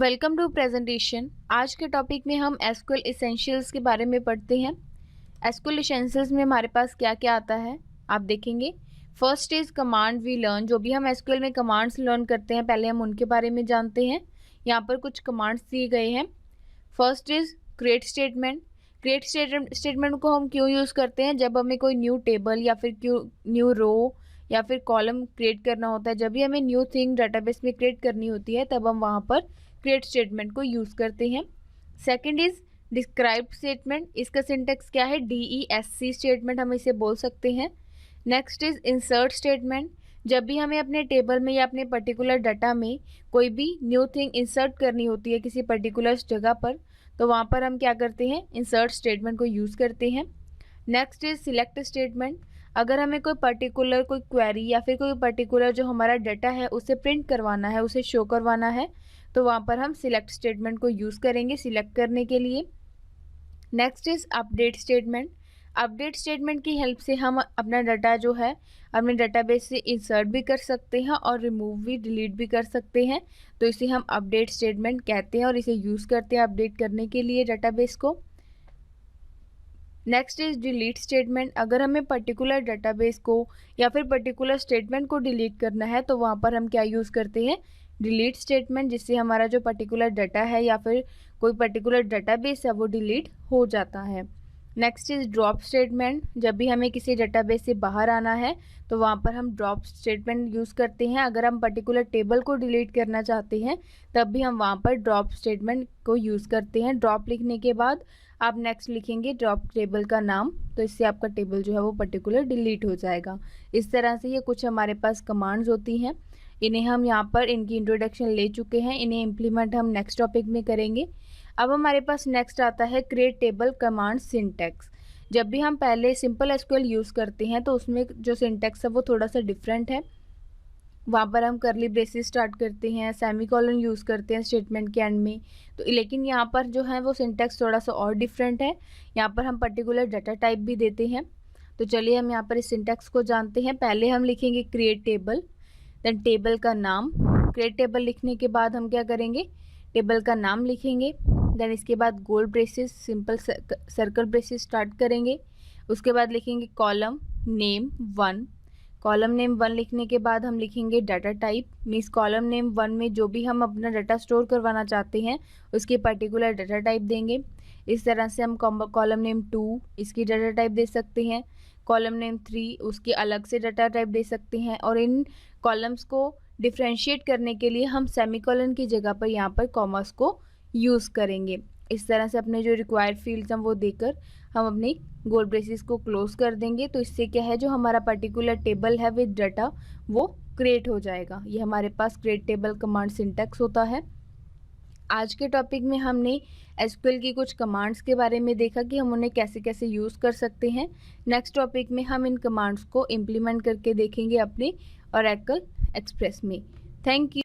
Welcome to presentation. आज के topic में हम एसक्यूएल एसेंशियल्स के बारे में पढ़ते हैं। एसक्यूएल एसेंशियल्स में हमारे पास क्या क्या आता है आप देखेंगे। First is command we learn. जो भी हम एसक्यूएल में कमांड्स लर्न करते हैं पहले हम उनके बारे में जानते हैं। यहाँ पर कुछ कमांड्स दिए गए हैं। First is create statement. Create statement को हम क्यों यूज़ करते हैं? जब हमें कोई न्यू टेबल या फिर न्यू रो या फिर कॉलम क्रिएट करना होता है, जब भी हमें न्यू थिंग डाटाबेस में क्रिएट करनी होती है तब हम वहाँ पर क्रिएट स्टेटमेंट को यूज़ करते हैं। Second is describe statement. इसका सिंटेक्स क्या है? DESC स्टेटमेंट हम इसे बोल सकते हैं। Next is insert statement. जब भी हमें अपने टेबल में या अपने पर्टिकुलर डाटा में कोई भी न्यू थिंग इंसर्ट करनी होती है किसी पर्टिकुलर जगह पर, तो वहाँ पर हम क्या करते हैं? इंसर्ट स्टेटमेंट को यूज़ करते हैं। Next is select statement. अगर हमें कोई पर्टिकुलर कोई क्वेरी या फिर कोई पर्टिकुलर जो हमारा डाटा है उसे प्रिंट करवाना है, उसे शो करवाना है, तो वहाँ पर हम सिलेक्ट स्टेटमेंट को यूज़ करेंगे सिलेक्ट करने के लिए। Next is update statement. Update statement की हेल्प से हम अपना डाटा जो है अपने डाटाबेस से इंसर्ट भी कर सकते हैं और रिमूव भी डिलीट भी कर सकते हैं, तो इसे हम अपडेट स्टेटमेंट कहते हैं और इसे यूज़ करते हैं अपडेट करने के लिए डाटाबेस को। Next is delete statement. अगर हमें पर्टिकुलर डाटाबेस को या फिर पर्टिकुलर स्टेटमेंट को डिलीट करना है तो वहाँ पर हम क्या यूज़ करते हैं? डिलीट स्टेटमेंट, जिससे हमारा जो पर्टिकुलर डाटा है या फिर कोई पर्टिकुलर डाटाबेस है वो डिलीट हो जाता है। Next is drop statement. जब भी हमें किसी डाटाबेस से बाहर आना है तो वहाँ पर हम ड्रॉप स्टेटमेंट यूज़ करते हैं। अगर हम पर्टिकुलर टेबल को डिलीट करना चाहते हैं तब भी हम वहाँ पर ड्रॉप स्टेटमेंट को यूज़ करते हैं। ड्रॉप लिखने के बाद आप नेक्स्ट लिखेंगे ड्रॉप टेबल का नाम, तो इससे आपका टेबल जो है वो पर्टिकुलर डिलीट हो जाएगा। इस तरह से ये कुछ हमारे पास कमांड्स होती हैं। इन्हें हम यहाँ पर इनकी इंट्रोडक्शन ले चुके हैं, इन्हें इम्प्लीमेंट हम नेक्स्ट टॉपिक में करेंगे। अब हमारे पास नेक्स्ट आता है क्रिएट टेबल कमांड सिंटैक्स। जब भी हम पहले सिंपल एसक्यूएल यूज़ करते हैं तो उसमें जो सिंटैक्स है वो थोड़ा सा डिफरेंट है। वहाँ पर हम करली ब्रेसेस स्टार्ट करते हैं, सेमीकोलन यूज़ करते हैं स्टेटमेंट के एंड में, तो लेकिन यहाँ पर जो है वो सिंटैक्स थोड़ा सा और डिफरेंट है। यहाँ पर हम पर्टिकुलर डाटा टाइप भी देते हैं। तो चलिए हम यहाँ पर इस सिंटैक्स को जानते हैं। पहले हम लिखेंगे क्रिएट टेबल, देन टेबल का नाम। क्रिएट टेबल लिखने के बाद हम क्या करेंगे? टेबल का नाम लिखेंगे, देन इसके बाद gold braces simple circle braces start करेंगे। उसके बाद लिखेंगे कॉलम नेम 1। कॉलम नेम 1 लिखने के बाद हम लिखेंगे data type, means column name 1 में जो भी हम अपना डाटा स्टोर करवाना चाहते हैं उसकी पर्टिकुलर डाटा टाइप देंगे। इस तरह से हम कॉलम नेम 2 इसकी डाटा टाइप दे सकते हैं, कॉलम नेम 3 उसकी अलग से डाटा टाइप दे सकते हैं, और इन कॉलम्स को डिफ्रेंशिएट करने के लिए हम सेमीकोलन की जगह पर यहाँ पर कॉमर्स को यूज़ करेंगे। इस तरह से अपने जो रिक्वायर्ड फील्ड्स हैं वो देकर हम अपनी गोल ब्रेसेस को क्लोज कर देंगे। तो इससे क्या है, जो हमारा पर्टिकुलर टेबल है विद डाटा वो क्रिएट हो जाएगा। ये हमारे पास क्रिएट टेबल कमांड सिंटैक्स होता है। आज के टॉपिक में हमने एसक्यूएल की कुछ कमांड्स के बारे में देखा कि हम उन्हें कैसे कैसे यूज़ कर सकते हैं। नेक्स्ट टॉपिक में हम इन कमांड्स को इम्प्लीमेंट करके देखेंगे अपने ओरेकल एक्सप्रेस में। Thank you.